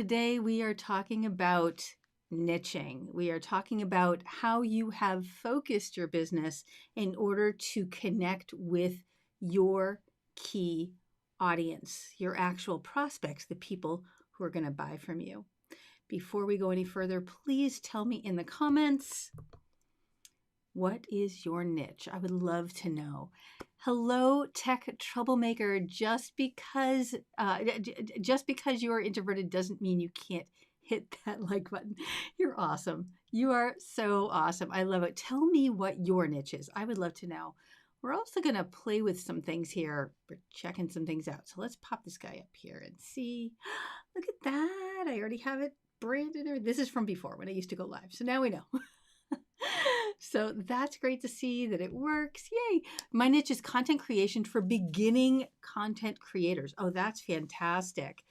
Today we are talking about niching. We are talking about how you have focused your business in order to connect with your key audience, your actual prospects, the people who are going to buy from you. Before we go any further, please tell me in the comments, what is your niche? I would love to know. Hello, tech troublemaker. Just because you're introverted doesn't mean you can't hit that like button. You're awesome. You are so awesome. I love it. Tell me what your niche is. I would love to know. We're also going to play with some things here. We're checking some things out. So let's pop this guy up here and see. Look at that. I already have it branded. This is from before when I used to go live. So now we know. So that's great to see that it works. Yay. My niche is content creation for beginning content creators. Oh, that's fantastic.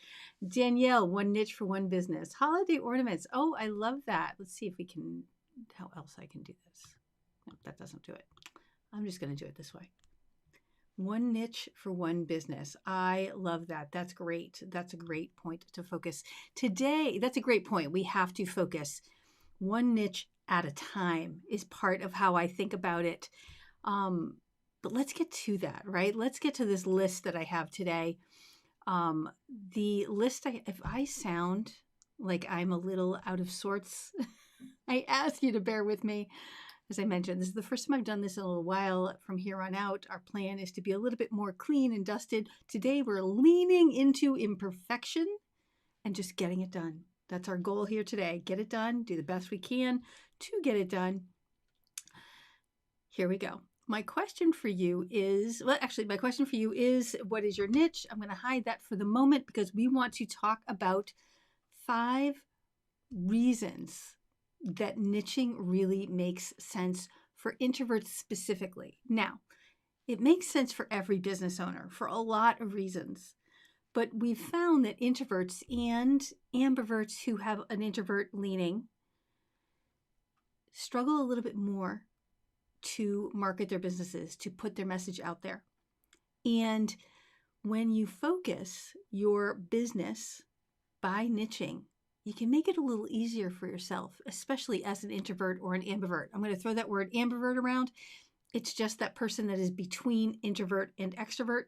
Danielle, one niche for one business. Holiday ornaments. Oh, I love that. Let's see if we can, how else I can do this. No, that doesn't do it. I'm just going to do it this way. One niche for one business. I love that. That's great. That's a great point to focus. Today, that's a great point. We have to focus one niche at a time is part of how I think about it. But let's get to that, right? Let's get to this list that I have today. The list, if I sound like I'm a little out of sorts, I ask you to bear with me. As I mentioned, this is the first time I've done this in a little while. From here on out, our plan is to be a little bit more clean and dusted. Today, we're leaning into imperfection and just getting it done. That's our goal here today. Get it done, do the best we can to get it done. Here we go. My question for you is, what is your niche? I'm going to hide that for the moment because we want to talk about 5 reasons that niching really makes sense for introverts specifically. Now, it makes sense for every business owner for a lot of reasons. But we've found that introverts and ambiverts who have an introvert leaning struggle a little bit more to market their businesses, to put their message out there. And when you focus your business by niching, you can make it a little easier for yourself, especially as an introvert or an ambivert. I'm going to throw that word ambivert around. It's just that person that is between introvert and extrovert.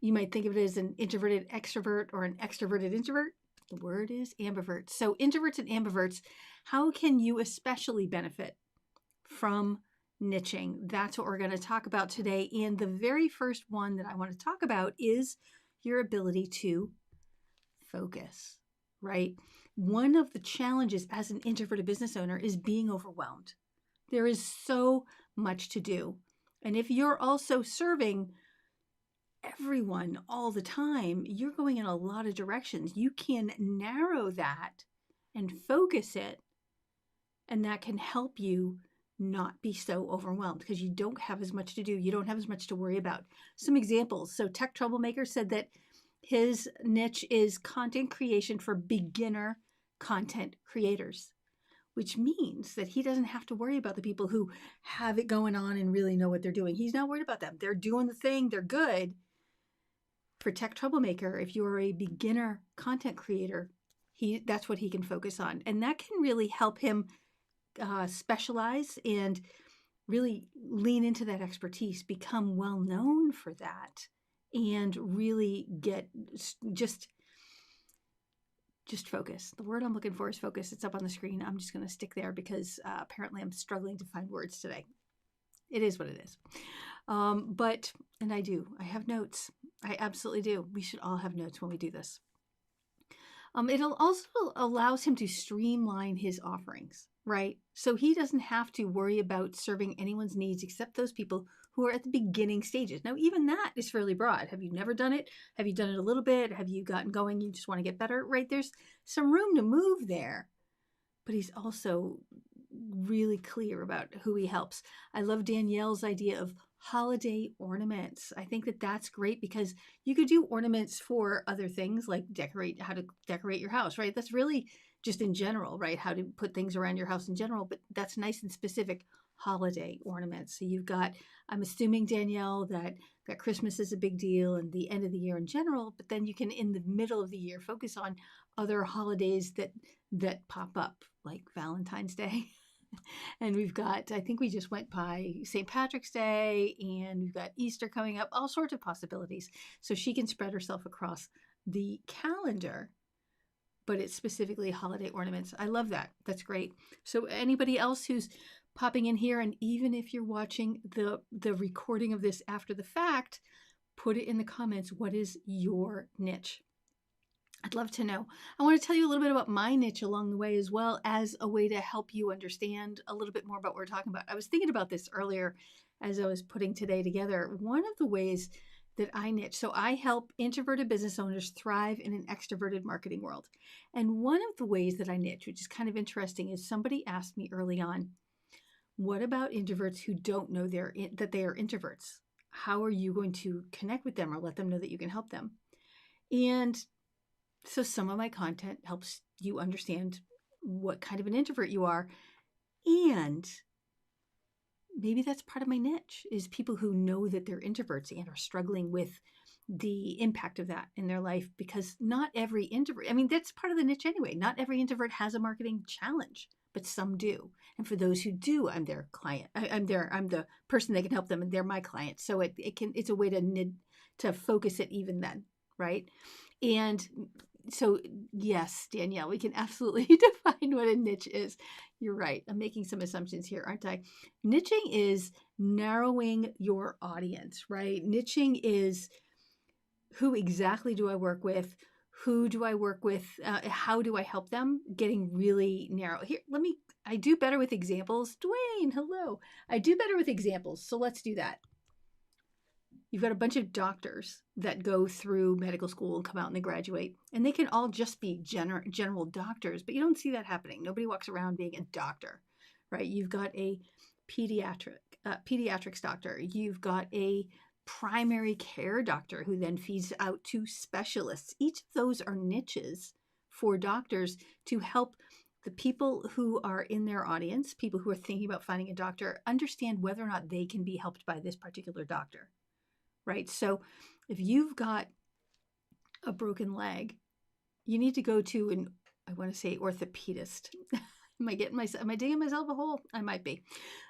You might think of it as an introverted extrovert or an extroverted introvert. The word is ambivert. So introverts and ambiverts, how can you especially benefit from niching? That's what we're going to talk about today. And the very first one that I want to talk about is your ability to focus, right? One of the challenges as an introverted business owner is being overwhelmed. There is so much to do. And if you're also serving everyone all the time, you're going in a lot of directions. You can narrow that and focus it, and that can help you not be so overwhelmed because you don't have as much to do. You don't have as much to worry about. Some examples. So Tech Troublemaker said that his niche is content creation for beginner content creators, which means that he doesn't have to worry about the people who have it going on and really know what they're doing. He's not worried about them. They're doing the thing. They're good. For Tech Troublemaker, if you're a beginner content creator, that's what he can focus on. And that can really help him specialize and really lean into that expertise, become well known for that, and really get just focus. The word I'm looking for is focus. It's up on the screen. I'm just going to stick there because apparently I'm struggling to find words today. It is what it is. And I have notes. I absolutely do. We should all have notes when we do this. It also allows him to streamline his offerings, right? So he doesn't have to worry about serving anyone's needs except those people who are at the beginning stages. Now, even that is fairly broad. Have you never done it? Have you done it a little bit? Have you gotten going? You just want to get better, right? There's some room to move there. But he's also really clear about who he helps. I love Danielle's idea of holiday ornaments. I think that that's great because you could do ornaments for other things like how to decorate your house, right? That's really just in general, right? How to put things around your house in general, but that's nice and specific holiday ornaments. So you've got, I'm assuming, Danielle, that That Christmas is a big deal and the end of the year in general, but then you can, in the middle of the year, focus on other holidays that pop up, like Valentine's Day. And we've got, I think we just went by St. Patrick's Day, and we've got Easter coming up, all sorts of possibilities. So she can spread herself across the calendar, but it's specifically holiday ornaments. I love that. That's great. So anybody else who's popping in here, and even if you're watching the recording of this after the fact, put it in the comments. What is your niche? I'd love to know. I want to tell you a little bit about my niche along the way, as well as a way to help you understand a little bit more about what we're talking about. I was thinking about this earlier as I was putting today together. One of the ways that I niche, so I help introverted business owners thrive in an extroverted marketing world. And one of the ways that I niche, which is kind of interesting, is somebody asked me early on, what about introverts who don't know that they are introverts? How are you going to connect with them or let them know that you can help them? And so some of my content helps you understand what kind of an introvert you are. And maybe that's part of my niche, is people who know that they're introverts and are struggling with the impact of that in their life, because not every introvert, I mean, that's part of the niche anyway. Not every introvert has a marketing challenge, but some do. And for those who do, I'm their client. I'm the person that can help them, and they're my client. So it's a way to focus it even then, right? And so yes, Danielle, we can absolutely define what a niche is. You're right. I'm making some assumptions here, aren't I? Niching is narrowing your audience, right? Niching is, who exactly do I work with? Who do I work with? How do I help them? Getting really narrow. Here, I do better with examples. Dwayne, hello. I do better with examples. So let's do that. You've got a bunch of doctors that go through medical school and come out and they graduate, and they can all just be general doctors, but you don't see that happening. Nobody walks around being a doctor, right? You've got a pediatrics doctor. You've got a primary care doctor who then feeds out to specialists. Each of those are niches for doctors to help the people who are in their audience, people who are thinking about finding a doctor, understand whether or not they can be helped by this particular doctor. Right? So if you've got a broken leg, you need to go to I want to say orthopedist. Am I digging myself a hole? I might be.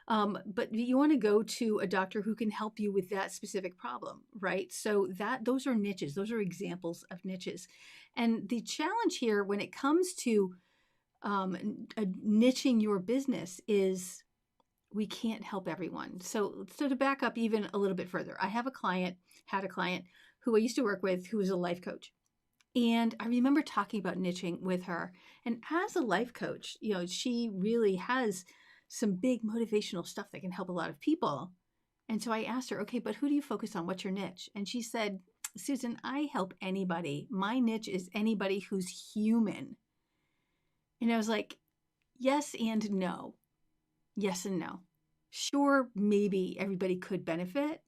But you want to go to a doctor who can help you with that specific problem, right? So those are niches. Those are examples of niches. And the challenge here when it comes to niching your business is, we can't help everyone. So to back up even a little bit further, I had a client who I used to work with who was a life coach. And I remember talking about niching with her. And as a life coach, she really has some big motivational stuff that can help a lot of people. And so I asked her, okay, but who do you focus on? What's your niche? And she said, Susan, I help anybody. My niche is anybody who's human. And I was like, yes and no. Yes and no. Sure, maybe everybody could benefit,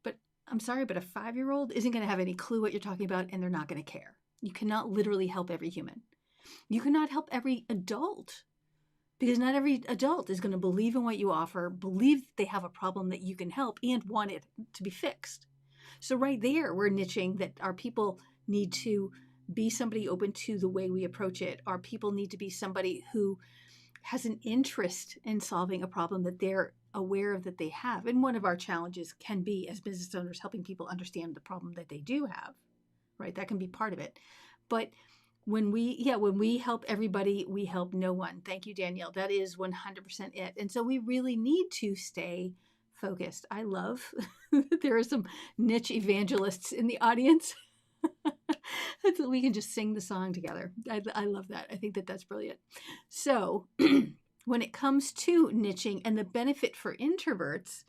but I'm sorry, but a 5-year-old isn't going to have any clue what you're talking about, and they're not going to care. You cannot literally help every human. You cannot help every adult, because not every adult is going to believe in what you offer, believe they have a problem that you can help, and want it to be fixed. So right there, we're niching that our people need to be somebody open to the way we approach it. Our people need to be somebody who has an interest in solving a problem that they're aware of that they have. And one of our challenges can be, as business owners, helping people understand the problem that they do have, right? That can be part of it. But when we help everybody, we help no one. Thank you, Danielle. That is 100% it. And so we really need to stay focused. I love that there are some niche evangelists in the audience. So we can just sing the song together. I love that. I think that's brilliant. So when it comes to niching and the benefit for introverts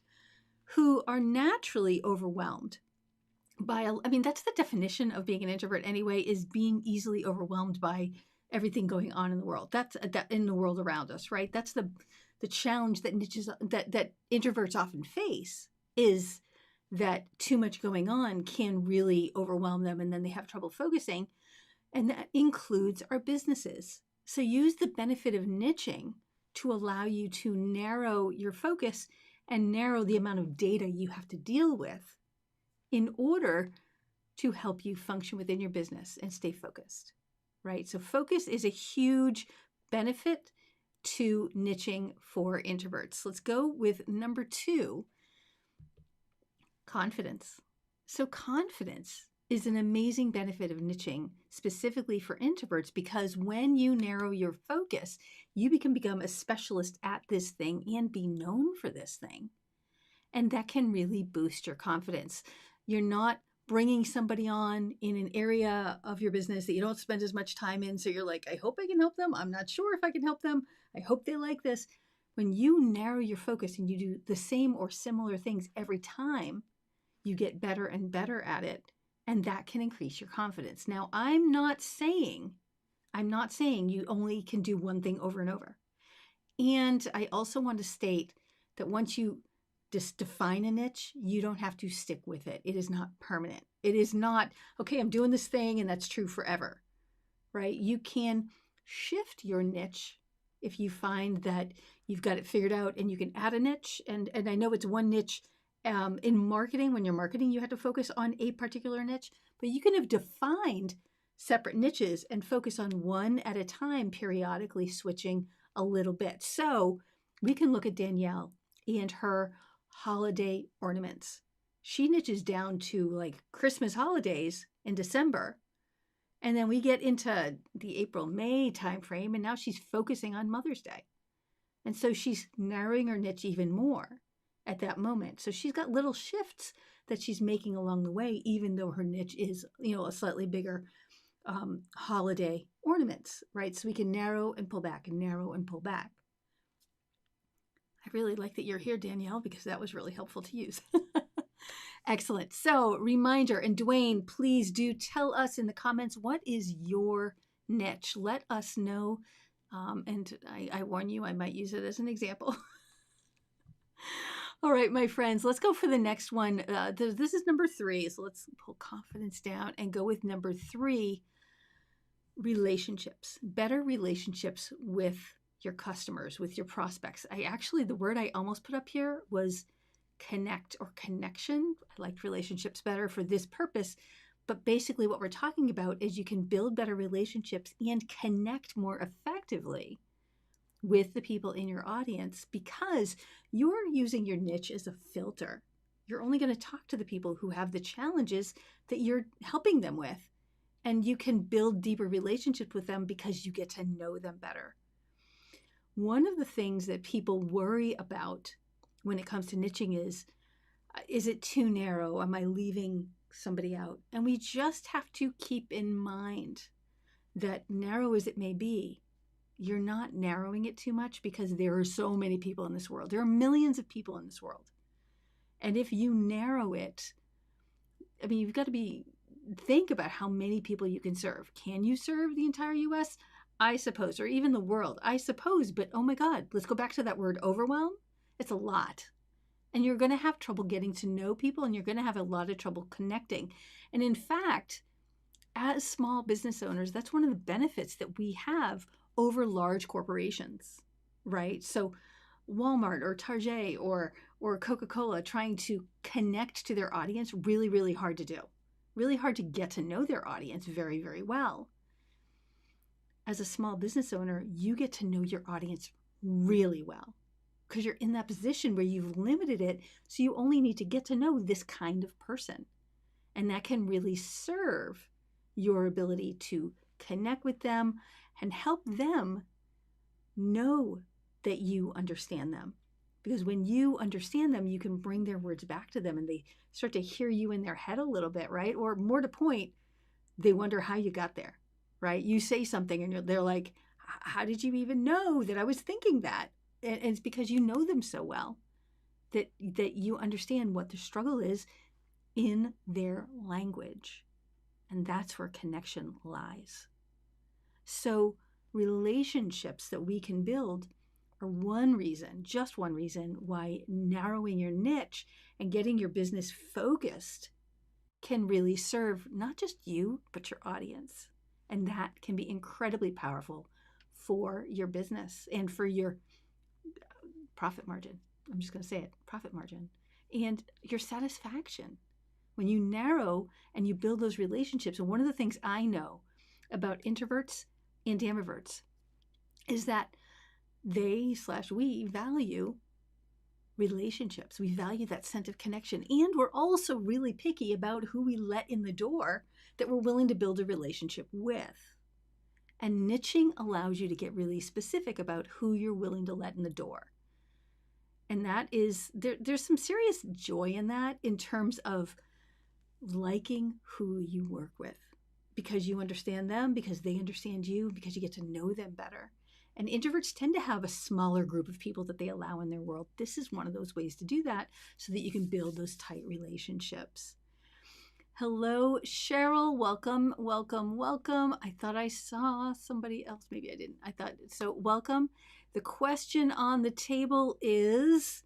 who are naturally overwhelmed by, that's the definition of being an introvert anyway, is being easily overwhelmed by everything going on in the world. That's in the world around us, right? That's the challenge that niches that introverts often face, is that too much going on can really overwhelm them, and then they have trouble focusing. And that includes our businesses. So use the benefit of niching to allow you to narrow your focus and narrow the amount of data you have to deal with in order to help you function within your business and stay focused, right? So focus is a huge benefit to niching for introverts. Let's go with number 2, confidence. So confidence is an amazing benefit of niching specifically for introverts, because when you narrow your focus, you can become a specialist at this thing and be known for this thing. And that can really boost your confidence. You're not bringing somebody on in an area of your business that you don't spend as much time in. So you're like, I hope I can help them. I'm not sure if I can help them. I hope they like this. When you narrow your focus and you do the same or similar things every time, you get better and better at it. And that can increase your confidence. Now, I'm not saying you only can do one thing over and over. And I also want to state that once you just define a niche, you don't have to stick with it. It is not permanent. It is not, okay, I'm doing this thing and that's true forever, right? You can shift your niche if you find that you've got it figured out and you can add a niche. And I know it's one niche. In marketing, when you're marketing, you have to focus on a particular niche, but you can have defined separate niches and focus on one at a time, periodically switching a little bit. So we can look at Danielle and her holiday ornaments. She niches down to like Christmas holidays in December. And then we get into the April-May timeframe, and now she's focusing on Mother's Day. And so she's narrowing her niche even more at that moment. So she's got little shifts that she's making along the way, even though her niche is, a slightly bigger holiday ornaments, right? So we can narrow and pull back and narrow and pull back. I really like that you're here, Danielle, because that was really helpful to use. Excellent. So reminder, and Dwayne, please do tell us in the comments, what is your niche? Let us know. And I warn you, I might use it as an example. All right, my friends, let's go for the next one. This is number 3. So let's pull confidence down and go with number 3, relationships. Better relationships with your customers, with your prospects. The word I almost put up here was connect or connection. I liked relationships better for this purpose. But basically what we're talking about is you can build better relationships and connect more effectively with the people in your audience, because you're using your niche as a filter. You're only going to talk to the people who have the challenges that you're helping them with. And you can build deeper relationships with them because you get to know them better. One of the things that people worry about when it comes to niching is it too narrow? Am I leaving somebody out? And we just have to keep in mind that, narrow as it may be, you're not narrowing it too much, because there are so many people in this world. There are millions of people in this world. And if you narrow it, you've got to think about how many people you can serve. Can you serve the entire US? I suppose, or even the world, I suppose. But oh my God, let's go back to that word overwhelm. It's a lot. And you're going to have trouble getting to know people, and you're going to have a lot of trouble connecting. And in fact, as small business owners, that's one of the benefits that we have over large corporations, right? So Walmart or Target or Coca-Cola trying to connect to their audience, really, really hard to do. Really hard to get to know their audience very, very well. As a small business owner, you get to know your audience really well, because you're in that position where you've limited it, so you only need to get to know this kind of person. And that can really serve your ability to connect with them and help them know that you understand them. Because when you understand them, you can bring their words back to them, and they start to hear you in their head a little bit, right? Or more to point, they wonder how you got there, right? You say something and they're like, how did you even know that I was thinking that? And it's because you know them so well that you understand what the struggle is in their language. And that's where connection lies. So relationships that we can build are just one reason why narrowing your niche and getting your business focused can really serve not just you, but your audience. And that can be incredibly powerful for your business and for your profit margin. I'm just going to say it, profit margin, and your satisfaction. When you narrow and you build those relationships, and one of the things I know about introverts and ambiverts is that we value relationships. We value that sense of connection. And we're also really picky about who we let in the door that we're willing to build a relationship with. And niching allows you to get really specific about who you're willing to let in the door. And that is, there's some serious joy in that, in terms of liking who you work with, because you understand them, because they understand you, because you get to know them better. And introverts tend to have a smaller group of people that they allow in their world. This is one of those ways to do that, so that you can build those tight relationships. Hello, Cheryl. Welcome, welcome, welcome. I thought I saw somebody else. Maybe I didn't. I thought so. Welcome. The question on the table is,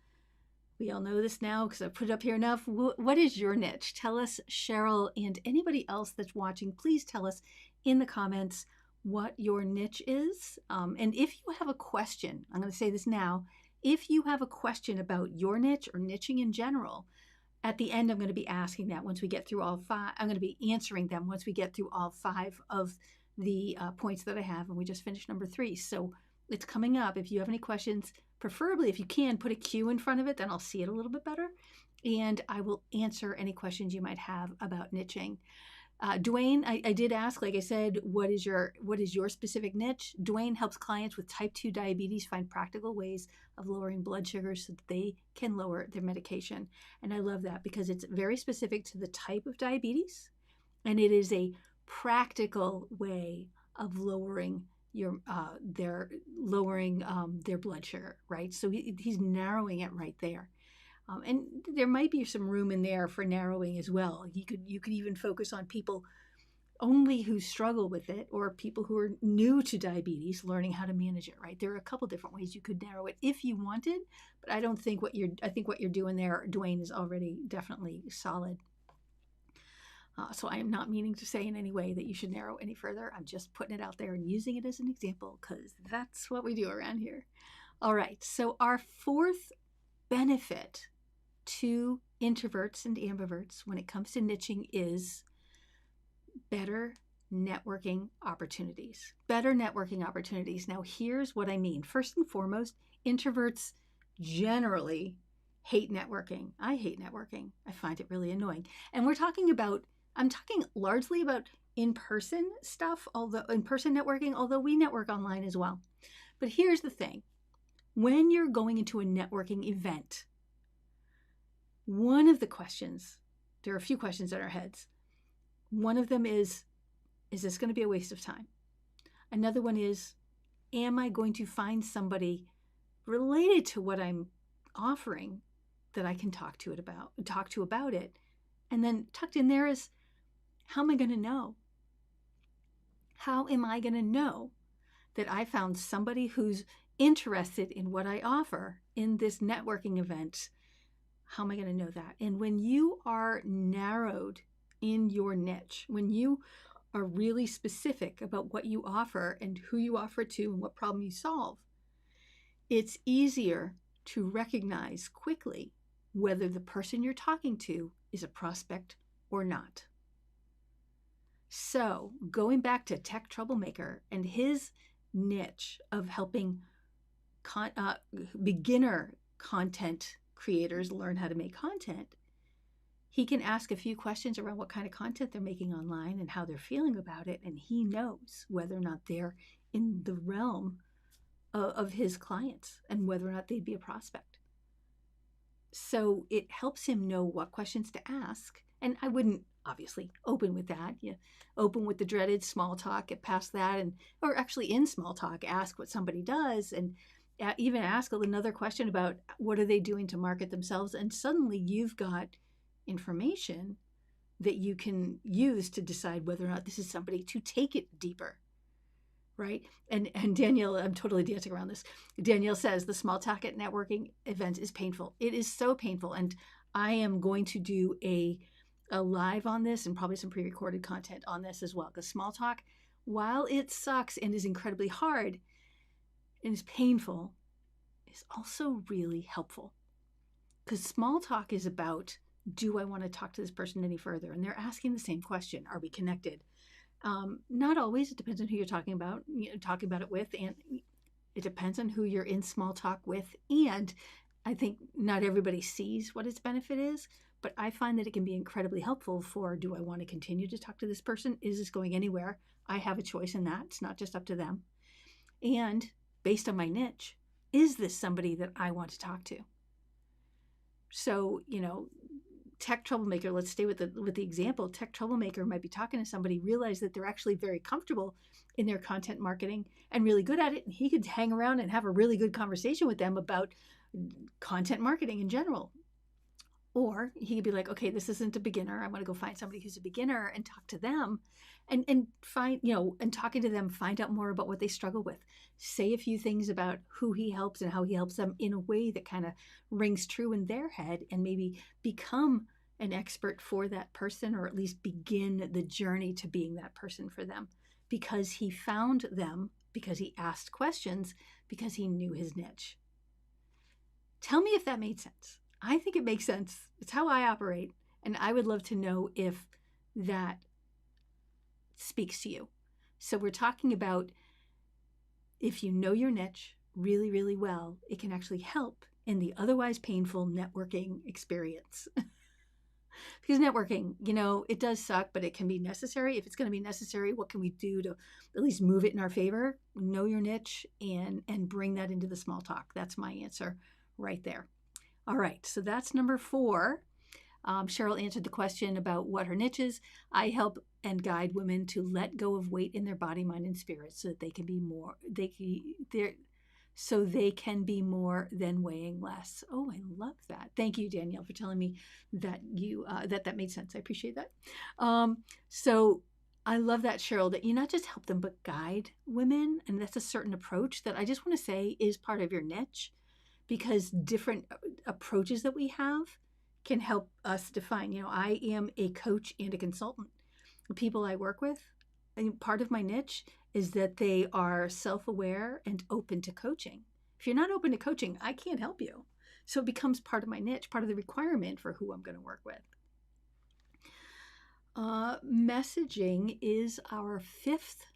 we all know this now because I've put it up here enough. What is your niche? Tell us, Cheryl, and anybody else that's watching, please tell us in the comments what your niche is. And if you have a question, I'm going to say this now, if you have a question about your niche or niching in general, at the end, I'm going to be asking that once we get through all five. I'm going to be answering them once we get through all 5 of the points that I have. And we just finished number 3. So it's coming up. If you have any questions, preferably if you can, put a Q in front of it, then I'll see it a little bit better. And I will answer any questions you might have about niching. Dwayne, I did ask, like I said, what is your specific niche? Dwayne helps clients with type 2 diabetes find practical ways of lowering blood sugar so that they can lower their medication. And I love that because it's very specific to the type of diabetes, and it is a practical way of lowering their blood sugar, right? So he's narrowing it right there. And there might be some room in there for narrowing as well. You could even focus on people only who struggle with it, or people who are new to diabetes, learning how to manage it, right? There are a couple different ways you could narrow it if you wanted, but I think what you're doing there, Dwayne, is already definitely solid. So I am not meaning to say in any way that you should narrow any further. I'm just putting it out there and using it as an example, because that's what we do around here. All right, so our 4th benefit to introverts and ambiverts when it comes to niching is better networking opportunities. Better networking opportunities. Now, here's what I mean. First and foremost, introverts generally hate networking. I hate networking. I find it really annoying. And I'm talking largely about in-person stuff, although in-person networking, although we network online as well. But here's the thing. When you're going into a networking event, one of the questions, there are a few questions in our heads. One of them is this going to be a waste of time? Another one is, am I going to find somebody related to what I'm offering that I can talk to about it? And then tucked in there is, how am I going to know? How am I going to know that I found somebody who's interested in what I offer in this networking event? How am I going to know that? And when you are narrowed in your niche, when you are really specific about what you offer and who you offer it to and what problem you solve, it's easier to recognize quickly whether the person you're talking to is a prospect or not. So going back to Tech Troublemaker and his niche of helping beginner content creators learn how to make content, he can ask a few questions around what kind of content they're making online and how they're feeling about it, and he knows whether or not they're in the realm of his clients and whether or not they'd be a prospect. So it helps him know what questions to ask. And I wouldn't obviously open with that. You open with the dreaded small talk, get past that, or actually in small talk, ask what somebody does, and even ask another question about what are they doing to market themselves. And suddenly you've got information that you can use to decide whether or not this is somebody to take it deeper, right? And Danielle, I'm totally dancing around this. Danielle says the small talk at networking events is painful. It is so painful. And I am going to do a live on this and probably some pre-recorded content on this as well. Because small talk, while it sucks and is incredibly hard and is painful, is also really helpful. Because small talk is about do I want to talk to this person any further? And they're asking the same question. Are we connected? Not always. It depends on who you're talking about it with. And it depends on who you're in small talk with. And I think not everybody sees what its benefit is, but I find that it can be incredibly helpful for, do I want to continue to talk to this person? Is this going anywhere? I have a choice in that. It's not just up to them. And based on my niche, is this somebody that I want to talk to? So, tech troublemaker, let's stay with the example. Tech troublemaker might be talking to somebody, realize that they're actually very comfortable in their content marketing and really good at it. And he could hang around and have a really good conversation with them about content marketing in general. Or he could be like, okay, this isn't a beginner. I want to go find somebody who's a beginner and talk to them and find, and talking to them, find out more about what they struggle with. Say a few things about who he helps and how he helps them in a way that kind of rings true in their head, and maybe become an expert for that person, or at least begin the journey to being that person for them, because he found them, because he asked questions, because he knew his niche. Tell me if that made sense. I think it makes sense. It's how I operate. And I would love to know if that speaks to you. So we're talking about, if you know your niche really, really well, it can actually help in the otherwise painful networking experience. Because networking, it does suck, but it can be necessary. If it's going to be necessary, what can we do to at least move it in our favor? Know your niche and bring that into the small talk. That's my answer right there. All right, so that's number 4. Cheryl answered the question about what her niche is. I help and guide women to let go of weight in their body, mind, and spirit, so that they can be more. So they can be more than weighing less. Oh, I love that. Thank you, Danielle, for telling me that that made sense. I appreciate that. So I love that, Cheryl, that you not just help them, but guide women, and that's a certain approach that I just want to say is part of your niche. Because different approaches that we have can help us define. I am a coach and a consultant. The people I work with, and part of my niche is that they are self-aware and open to coaching. If you're not open to coaching, I can't help you. So it becomes part of my niche, part of the requirement for who I'm going to work with. Messaging is our 5th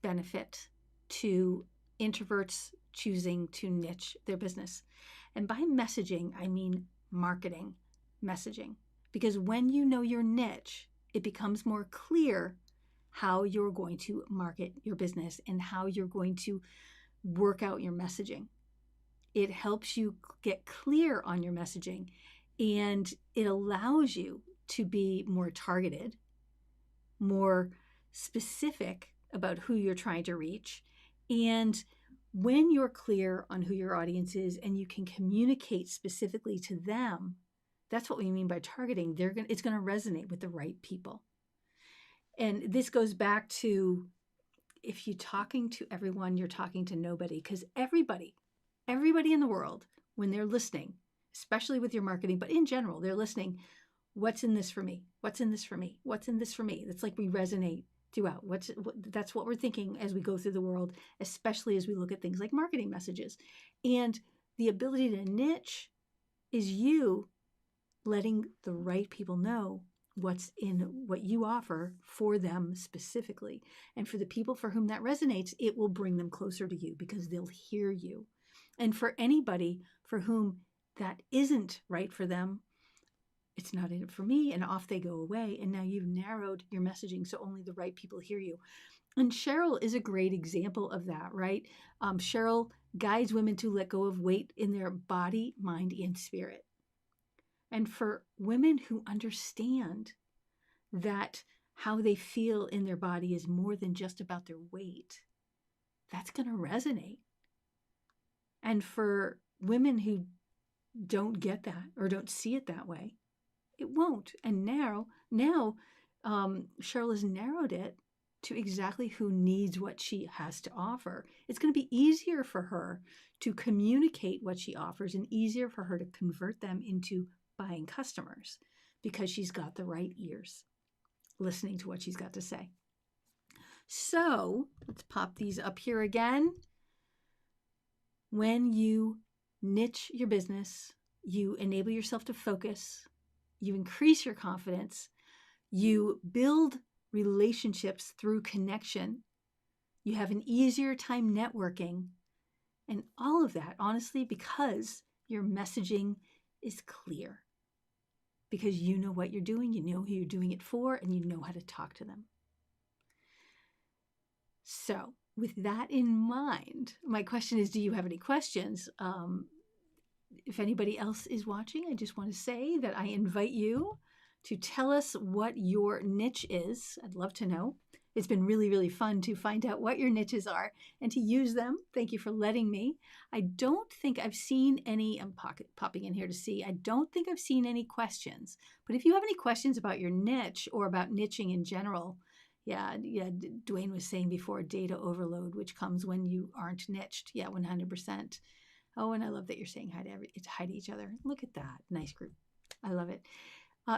benefit to introverts choosing to niche their business. And by messaging, I mean marketing messaging. Because when you know your niche, it becomes more clear how you're going to market your business and how you're going to work out your messaging. It helps you get clear on your messaging, and it allows you to be more targeted, more specific about who you're trying to reach. And when you're clear on who your audience is and you can communicate specifically to them, that's what we mean by targeting. It's going to resonate with the right people. And this goes back to, if you're talking to everyone, you're talking to nobody, because everybody in the world, when they're listening, especially with your marketing, but in general, they're listening, what's in this for me? What's in this for me? What's in this for me? It's like we resonate throughout. That's what we're thinking as we go through the world, especially as we look at things like marketing messages. And the ability to niche is you letting the right people know what's in what you offer for them specifically. And for the people for whom that resonates, it will bring them closer to you because they'll hear you. And for anybody for whom that isn't right for them, it's not in it for me, and off they go away. And now you've narrowed your messaging so only the right people hear you. And Cheryl is a great example of that, right? Cheryl guides women to let go of weight in their body, mind, and spirit. And for women who understand that how they feel in their body is more than just about their weight, that's going to resonate. And for women who don't get that or don't see it that way, it won't. And now Cheryl has narrowed it to exactly who needs what she has to offer. It's going to be easier for her to communicate what she offers and easier for her to convert them into buying customers because she's got the right ears listening to what she's got to say. So let's pop these up here again. When you niche your business, you enable yourself to focus. you increase your confidence, you build relationships through connection, you have an easier time networking, and all of that, honestly, because your messaging is clear. Because you know what you're doing, you know who you're doing it for, and you know how to talk to them. So, with that in mind, my question is, do you have any questions? If anybody else is watching, I just want to say that I invite you to tell us what your niche is. I'd love to know. It's been really, really fun to find out what your niches are and to use them. Thank you for letting me. I don't think I've seen any, I'm popping in here to see, I don't think I've seen any questions. But if you have any questions about your niche or about niching in general, yeah, Dwayne was saying before, data overload, which comes when you aren't niched. Yeah, 100%. Oh, and I love that you're saying hi to each other. Look at that. Nice group. I love it.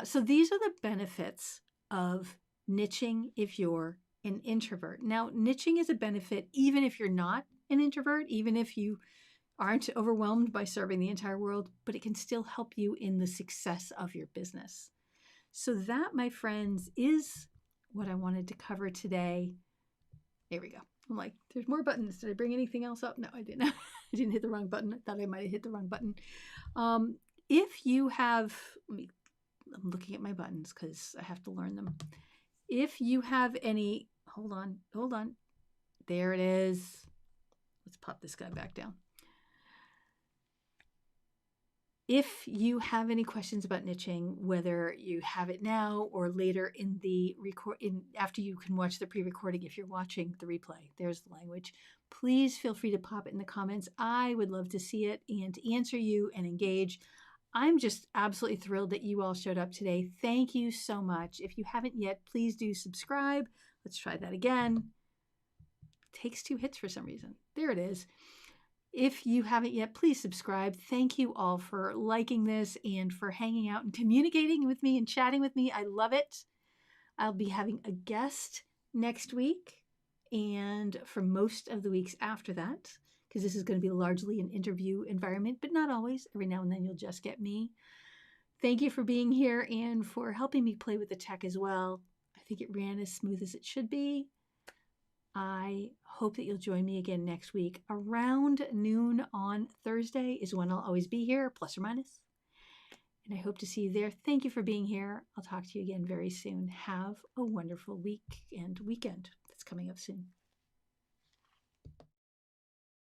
So these are the benefits of niching if you're an introvert. Now, niching is a benefit even if you're not an introvert, even if you aren't overwhelmed by serving the entire world, but it can still help you in the success of your business. So that, my friends, is what I wanted to cover today. There we go. I'm like, there's more buttons. Did I bring anything else up? No, I didn't. I didn't hit the wrong button. I thought I might have hit the wrong button. If you have, I'm looking at my buttons because I have to learn them. If you have any, hold on. There it is. Let's pop this guy back down. If you have any questions about niching, whether you have it now or later in the after you can watch the pre-recording, if you're watching the replay, there's the language, please feel free to pop it in the comments. I would love to see it and answer you and engage. I'm just absolutely thrilled that you all showed up today. Thank you so much. If you haven't yet, please do subscribe. Let's try that again. It takes 2 hits for some reason. There it is. If you haven't yet, please subscribe. Thank you all for liking this and for hanging out and communicating with me and chatting with me. I love it. I'll be having a guest next week and for most of the weeks after that, because this is going to be largely an interview environment, but not always. Every now and then you'll just get me. Thank you for being here and for helping me play with the tech as well. I think it ran as smooth as it should be. I hope that you'll join me again next week. Around noon on Thursday is when I'll always be here, plus or minus. And I hope to see you there. Thank you for being here. I'll talk to you again very soon. Have a wonderful week and weekend that's coming up soon.